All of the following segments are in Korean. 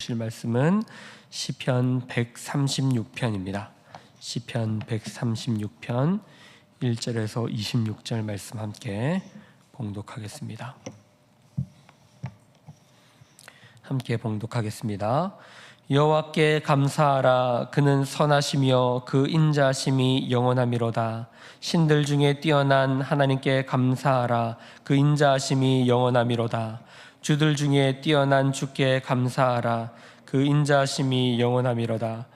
주실 말씀은 시편 136편입니다. 시편 136편 1절에서 26절 말씀 함께 봉독하겠습니다. 여호와께 감사하라. 그는 선하시며 그 인자하심이 영원하미로다. 신들 중에 뛰어난 하나님께 감사하라. 그 인자하심이 영원하미로다. 주들 중에 뛰어난 주께 감사하라. 그 인자하심이 영원하미로다.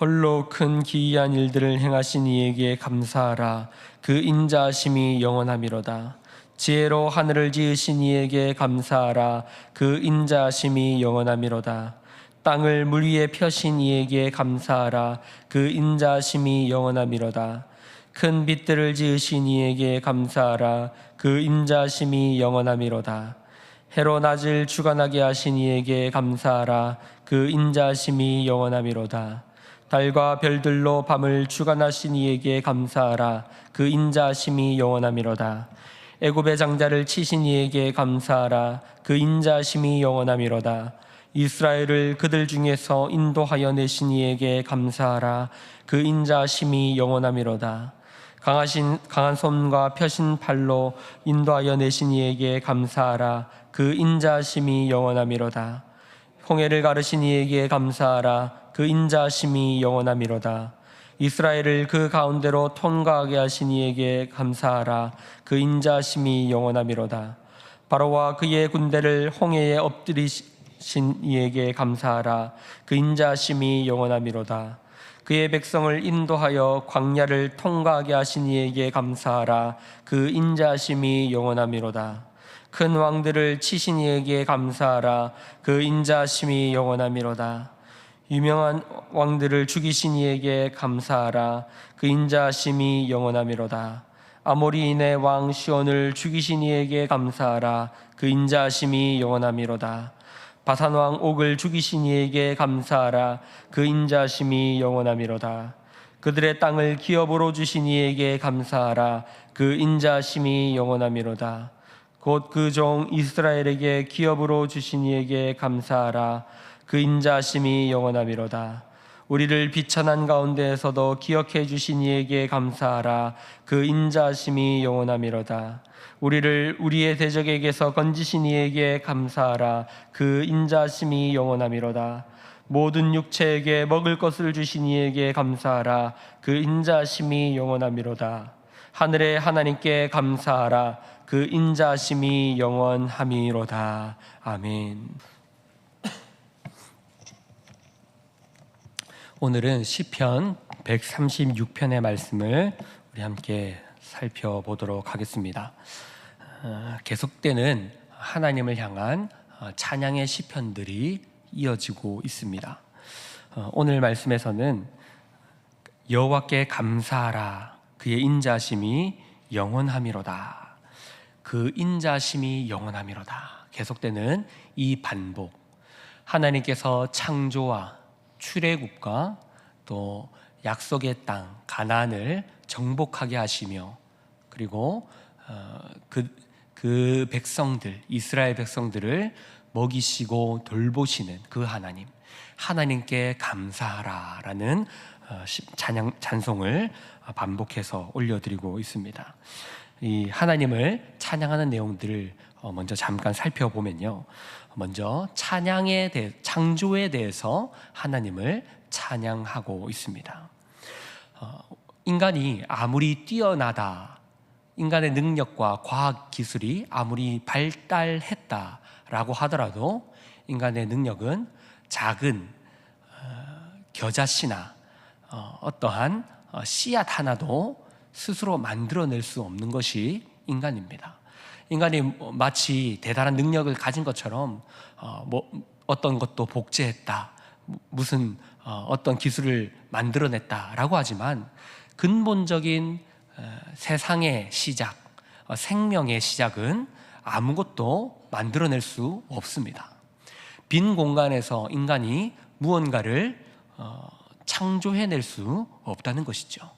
홀로 큰 기이한 일들을 행하신 이에게 감사하라. 그 인자하심이 영원하미로다. 지혜로 하늘을 지으신 이에게 감사하라. 그 인자하심이 영원하미로다. 땅을 물 위에 펴신 이에게 감사하라. 그 인자하심이 영원하미로다. 큰 빛들을 지으신 이에게 감사하라. 그 인자하심이 영원하미로다. 해로 낮을 주관하게 하신 이에게 감사하라. 그 인자하심이 영원하미로다. 달과 별들로 밤을 주관하신 이에게 감사하라. 그 인자하심이 영원하미로다. 애굽의 장자를 치신 이에게 감사하라. 그 인자하심이 영원하미로다. 이스라엘을 그들 중에서 인도하여 내신 이에게 감사하라. 그 인자하심이 영원하미로다. 강한 손과 펴신 팔로 인도하여 내신 이에게 감사하라. 그 인자하심이 영원하미로다. 홍해를 가르신 이에게 감사하라. 그 인자하심이 영원하미로다. 이스라엘을 그 가운데로 통과하게 하신 이에게 감사하라. 그 인자하심이 영원하미로다. 바로와 그의 군대를 홍해에 엎드리신 이에게 감사하라. 그 인자하심이 영원하미로다. 그의 백성을 인도하여 광야를 통과하게 하신 이에게 감사하라. 그 인자하심이 영원하미로다. 큰 왕들을 치신 이에게 감사하라. 그 인자하심이 영원하미로다. 유명한 왕들을 죽이신 이에게 감사하라. 그 인자하심이 영원하미로다. 아모리인의 왕 시온을 죽이신 이에게 감사하라. 그 인자하심이 영원하미로다. 바산 왕 옥을 죽이신 이에게 감사하라. 그 인자하심이 영원하미로다. 그들의 땅을 기업으로 주신 이에게 감사하라. 그 인자하심이 영원하미로다. 곧 그 종 이스라엘에게 기업으로 주신 이에게 감사하라. 그 인자하심이 영원하미로다. 우리를 비천한 가운데에서도 기억해 주신 이에게 감사하라. 그 인자하심이 영원하미로다. 우리를 우리의 대적에게서 건지신 이에게 감사하라. 그 인자하심이 영원하미로다. 모든 육체에게 먹을 것을 주신 이에게 감사하라. 그 인자하심이 영원하미로다. 하늘의 하나님께 감사하라. 그 인자하심이 영원하미로다. 아멘. 오늘은 시편 136편의 말씀을 우리 함께 살펴보도록 하겠습니다. 계속되는 하나님을 향한 찬양의 시편들이 이어지고 있습니다. 오늘 말씀에서는 여호와께 감사하라. 그의 인자하심이 영원하미로다. 그 인자하심이 영원하미로다. 계속되는 이 반복. 하나님께서 창조와 출애굽과 또 약속의 땅 가나안을 정복하게 하시며, 그리고 그 백성들, 이스라엘 백성들을 먹이시고 돌보시는 그 하나님, 하나님께 감사하라라는 찬송을 반복해서 올려드리고 있습니다. 이 하나님을 찬양하는 내용들을 먼저 잠깐 살펴보면요, 먼저 창조에 대해서 하나님을 찬양하고 있습니다. 인간이 아무리 뛰어나다, 인간의 능력과 과학 기술이 아무리 발달했다라고 하더라도 인간의 능력은 작은 겨자씨나 어떠한 씨앗 하나도 스스로 만들어낼 수 없는 것이 인간입니다. 인간이 마치 대단한 능력을 가진 것처럼 어떤 것도 복제했다, 무슨 어떤 기술을 만들어냈다라고 하지만 근본적인 세상의 시작, 생명의 시작은 아무것도 만들어낼 수 없습니다. 빈 공간에서 인간이 무언가를 창조해낼 수 없다는 것이죠.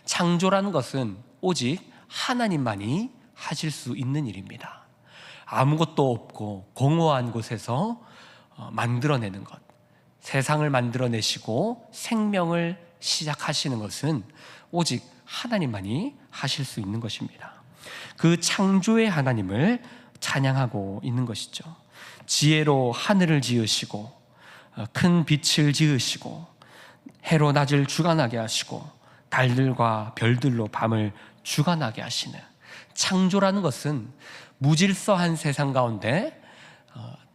창조라는 것은 오직 하나님만이 하실 수 있는 일입니다. 아무것도 없고 공허한 곳에서 만들어내는 것, 세상을 만들어내시고 생명을 시작하시는 것은 오직 하나님만이 하실 수 있는 것입니다. 그 창조의 하나님을 찬양하고 있는 것이죠. 지혜로 하늘을 지으시고 큰 빛을 지으시고 해로 낮을 주관하게 하시고 달들과 별들로 밤을 주관하게 하시는, 창조라는 것은 무질서한 세상 가운데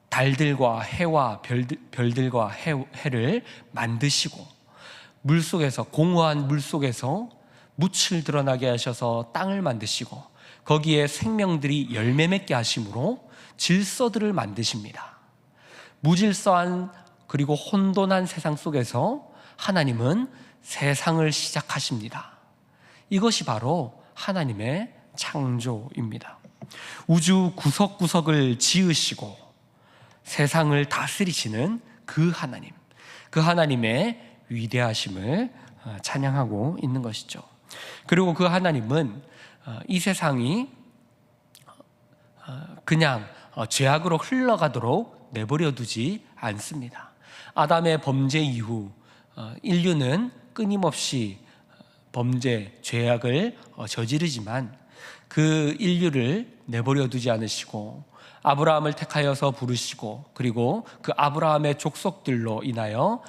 달들과 해와 별들과 해를 만드시고 물속에서, 공허한 물속에서 묻을 드러나게 하셔서 땅을 만드시고 거기에 생명들이 열매 맺게 하심으로 질서들을 만드십니다. 무질서한 그리고 혼돈한 세상 속에서 하나님은 세상을 시작하십니다. 이것이 바로 하나님의 창조입니다. 우주 구석구석을 지으시고 세상을 다스리시는 그 하나님, 그 하나님의 위대하심을 찬양하고 있는 것이죠. 그리고 그 하나님은 이 세상이 그냥 죄악으로 흘러가도록 내버려 두지 않습니다. 아담의 범죄 이후 인류는 끊임없이 범죄, 죄악을 저지르지만 그 인류를 내버려 두지 않으시고 아브라함을 택하여서 부르시고 그리고 그 아브라함의 족속들로 인하여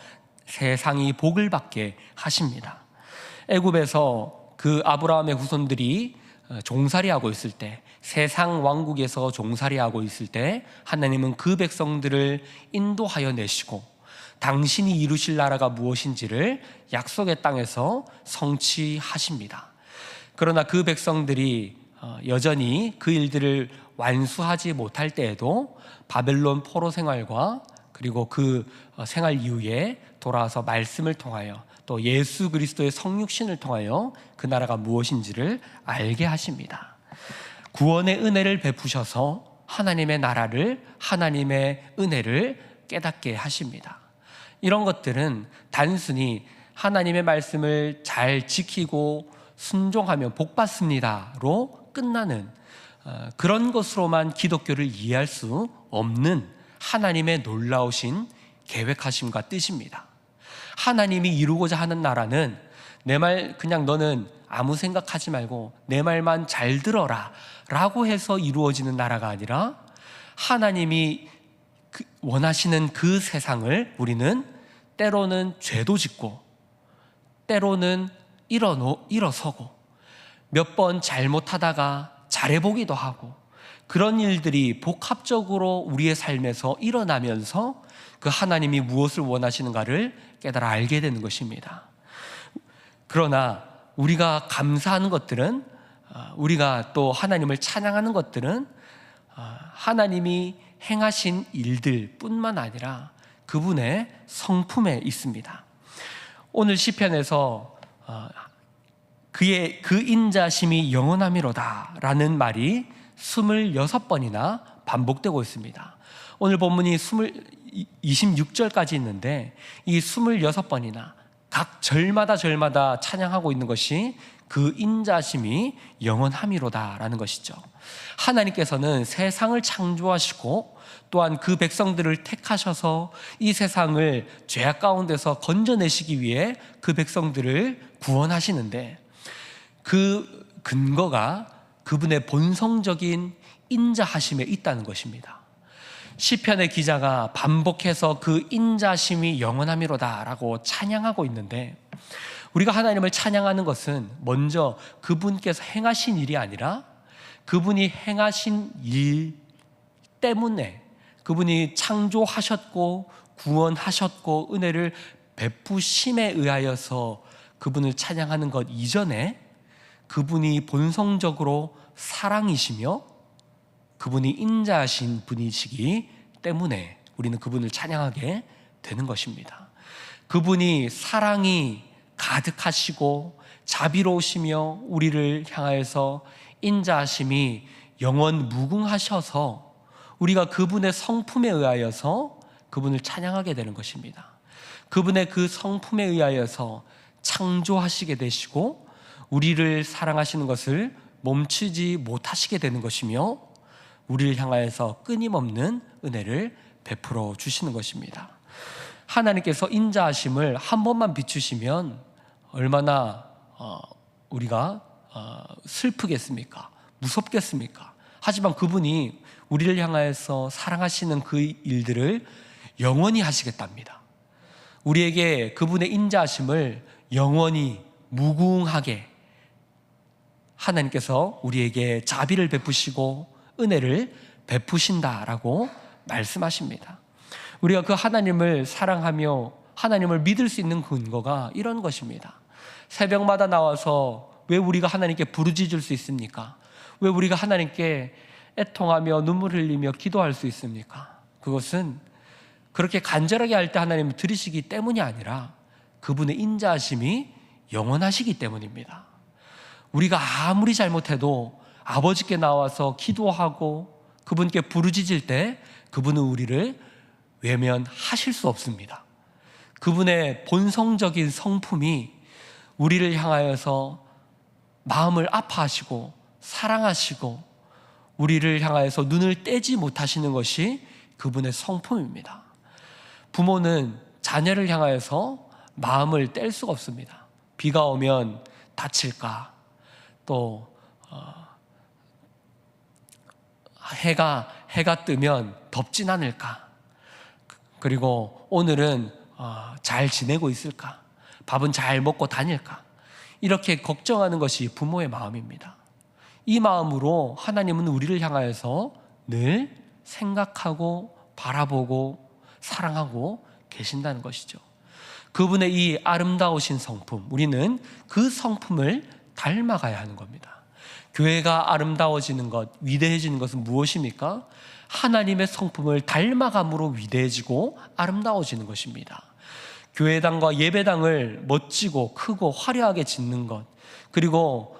세상이 복을 받게 하십니다. 애굽에서 그 아브라함의 후손들이 종살이하고 있을 때, 세상 왕국에서 종살이하고 있을 때 하나님은 그 백성들을 인도하여 내시고 당신이 이루실 나라가 무엇인지를 약속의 땅에서 성취하십니다. 그러나 그 백성들이 여전히 그 일들을 완수하지 못할 때에도 바벨론 포로 생활과 그리고 그 생활 이후에 돌아와서 말씀을 통하여 또 예수 그리스도의 성육신을 통하여 그 나라가 무엇인지를 알게 하십니다. 구원의 은혜를 베푸셔서 하나님의 나라를, 하나님의 은혜를 깨닫게 하십니다. 이런 것들은 단순히 하나님의 말씀을 잘 지키고 순종하면 복 받습니다로 끝나는 그런 것으로만 기독교를 이해할 수 없는 하나님의 놀라우신 계획하심과 뜻입니다. 하나님이 이루고자 하는 나라는 내 말 그냥 너는 아무 생각하지 말고 내 말만 잘 들어라 라고 해서 이루어지는 나라가 아니라 하나님이 원하시는 그 세상을 우리는 때로는 죄도 짓고 때로는 일어서고 몇 번 잘못하다가 잘해보기도 하고 그런 일들이 복합적으로 우리의 삶에서 일어나면서 그 하나님이 무엇을 원하시는가를 깨달아 알게 되는 것입니다. 그러나 우리가 감사하는 것들은, 우리가 또 하나님을 찬양하는 것들은 하나님이 행하신 일들 뿐만 아니라 그분의 성품에 있습니다. 오늘 시편에서 그의 그 인자심이 영원함이로다 라는 말이 26번이나 반복되고 있습니다. 오늘 본문이 26절까지 있는데 이 26번이나 각 절마다 찬양하고 있는 것이 그 인자심이 영원함이로다 라는 것이죠. 하나님께서는 세상을 창조하시고 또한 그 백성들을 택하셔서 이 세상을 죄악 가운데서 건져내시기 위해 그 백성들을 구원하시는데 그 근거가 그분의 본성적인 인자하심에 있다는 것입니다. 시편의 기자가 반복해서 그 인자심이 영원함이로다 라고 찬양하고 있는데 우리가 하나님을 찬양하는 것은 먼저 그분께서 행하신 일이 아니라 그분이 행하신 일 때문에, 그분이 창조하셨고 구원하셨고 은혜를 베푸심에 의하여서 그분을 찬양하는 것 이전에 그분이 본성적으로 사랑이시며 그분이 인자하신 분이시기 때문에 우리는 그분을 찬양하게 되는 것입니다. 그분이 사랑이 가득하시고 자비로우시며 우리를 향하여서 인자하심이 영원 무궁하셔서 우리가 그분의 성품에 의하여서 그분을 찬양하게 되는 것입니다. 그분의 그 성품에 의하여서 창조하시게 되시고 우리를 사랑하시는 것을 멈추지 못하시게 되는 것이며 우리를 향하여서 끊임없는 은혜를 베풀어 주시는 것입니다. 하나님께서 인자하심을 한 번만 비추시면 얼마나 우리가 슬프겠습니까? 무섭겠습니까? 하지만 그분이 우리를 향하여서 사랑하시는 그 일들을 영원히 하시겠답니다. 우리에게 그분의 인자하심을 영원히 무궁하게 하나님께서 우리에게 자비를 베푸시고 은혜를 베푸신다라고 말씀하십니다. 우리가 그 하나님을 사랑하며 하나님을 믿을 수 있는 근거가 이런 것입니다. 새벽마다 나와서 왜 우리가 하나님께 부르짖을 수 있습니까? 왜 우리가 하나님께 애통하며 눈물 흘리며 기도할 수 있습니까? 그것은 그렇게 간절하게 할 때 하나님을 들으시기 때문이 아니라 그분의 인자하심이 영원하시기 때문입니다. 우리가 아무리 잘못해도 아버지께 나와서 기도하고 그분께 부르짖을 때 그분은 우리를 외면하실 수 없습니다. 그분의 본성적인 성품이 우리를 향하여서 마음을 아파하시고 사랑하시고 우리를 향하여서 눈을 떼지 못하시는 것이 그분의 성품입니다. 부모는 자녀를 향하여서 마음을 뗄 수가 없습니다. 비가 오면 다칠까, 또 해가 뜨면 덥진 않을까, 그리고 오늘은 잘 지내고 있을까, 밥은 잘 먹고 다닐까, 이렇게 걱정하는 것이 부모의 마음입니다. 이 마음으로 하나님은 우리를 향하여서 늘 생각하고 바라보고 사랑하고 계신다는 것이죠. 그분의 이 아름다우신 성품, 우리는 그 성품을 닮아가야 하는 겁니다. 교회가 아름다워지는 것, 위대해지는 것은 무엇입니까? 하나님의 성품을 닮아감으로 위대해지고 아름다워지는 것입니다. 교회당과 예배당을 멋지고 크고 화려하게 짓는 것, 그리고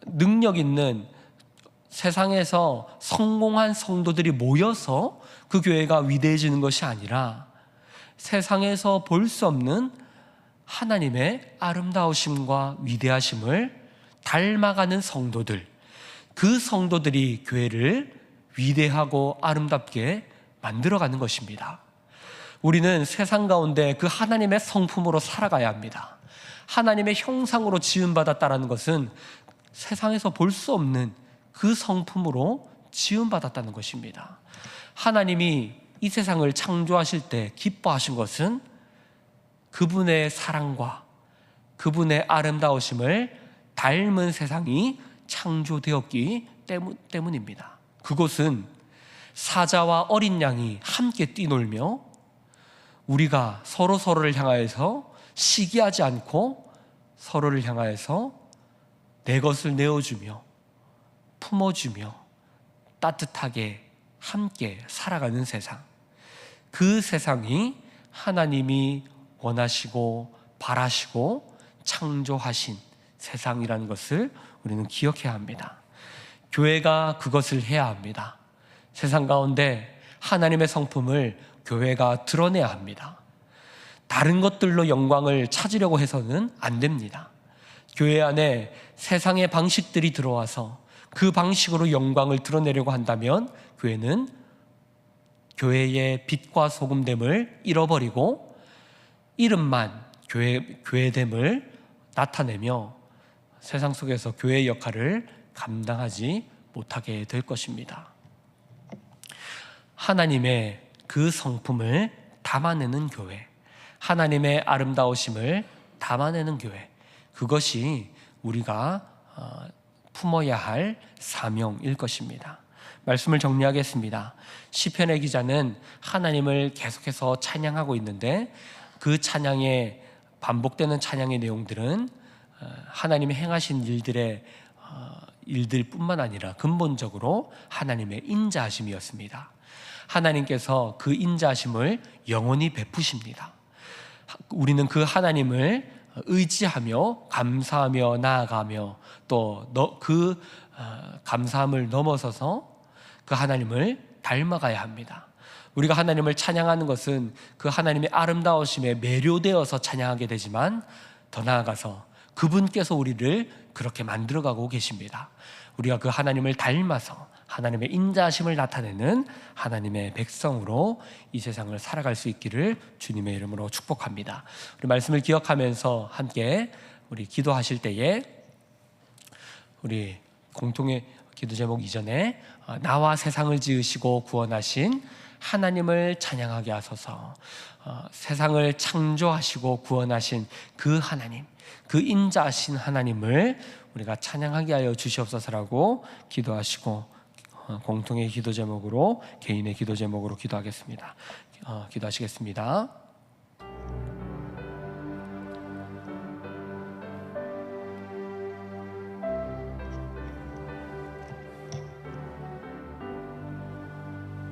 능력 있는 세상에서 성공한 성도들이 모여서 그 교회가 위대해지는 것이 아니라 세상에서 볼 수 없는 하나님의 아름다우심과 위대하심을 닮아가는 성도들, 그 성도들이 교회를 위대하고 아름답게 만들어가는 것입니다. 우리는 세상 가운데 그 하나님의 성품으로 살아가야 합니다. 하나님의 형상으로 지음받았다는 것은 세상에서 볼 수 없는 그 성품으로 지음받았다는 것입니다. 하나님이 이 세상을 창조하실 때 기뻐하신 것은 그분의 사랑과 그분의 아름다우심을 닮은 세상이 창조되었기 때문입니다. 그것은 사자와 어린 양이 함께 뛰놀며 우리가 서로를 향하여서 시기하지 않고 서로를 향하여서 내 것을 내어주며 품어주며 따뜻하게 함께 살아가는 세상, 그 세상이 하나님이 원하시고 바라시고 창조하신 세상이라는 것을 우리는 기억해야 합니다. 교회가 그것을 해야 합니다. 세상 가운데 하나님의 성품을 교회가 드러내야 합니다. 다른 것들로 영광을 찾으려고 해서는 안 됩니다. 교회 안에 세상의 방식들이 들어와서 그 방식으로 영광을 드러내려고 한다면 교회는 교회의 빛과 소금됨을 잃어버리고 이름만 교회됨을 나타내며 세상 속에서 교회의 역할을 감당하지 못하게 될 것입니다. 하나님의 그 성품을 담아내는 교회, 하나님의 아름다우심을 담아내는 교회, 그것이 우리가 품어야 할 사명일 것입니다. 말씀을 정리하겠습니다. 시편의 기자는 하나님을 계속해서 찬양하고 있는데 그 찬양에 반복되는 찬양의 내용들은 하나님이 행하신 일들뿐만 아니라 근본적으로 하나님의 인자하심이었습니다. 하나님께서 그 인자하심을 영원히 베푸십니다. 우리는 그 하나님을 의지하며 감사하며 나아가며 또 그 감사함을 넘어서서 그 하나님을 닮아가야 합니다. 우리가 하나님을 찬양하는 것은 그 하나님의 아름다우심에 매료되어서 찬양하게 되지만 더 나아가서 그분께서 우리를 그렇게 만들어가고 계십니다. 우리가 그 하나님을 닮아서 하나님의 인자하심을 나타내는 하나님의 백성으로 이 세상을 살아갈 수 있기를 주님의 이름으로 축복합니다. 우리 말씀을 기억하면서 함께 우리 기도하실 때에 우리 공통의 기도 제목 이전에 나와 세상을 지으시고 구원하신 하나님을 찬양하게 하소서. 세상을 창조하시고 구원하신 그 하나님, 그 인자하신 하나님을 우리가 찬양하게 하여 주시옵소서라고 기도하시고 공통의 기도 제목으로, 개인의 기도 제목으로 기도하겠습니다. 기도하시겠습니다.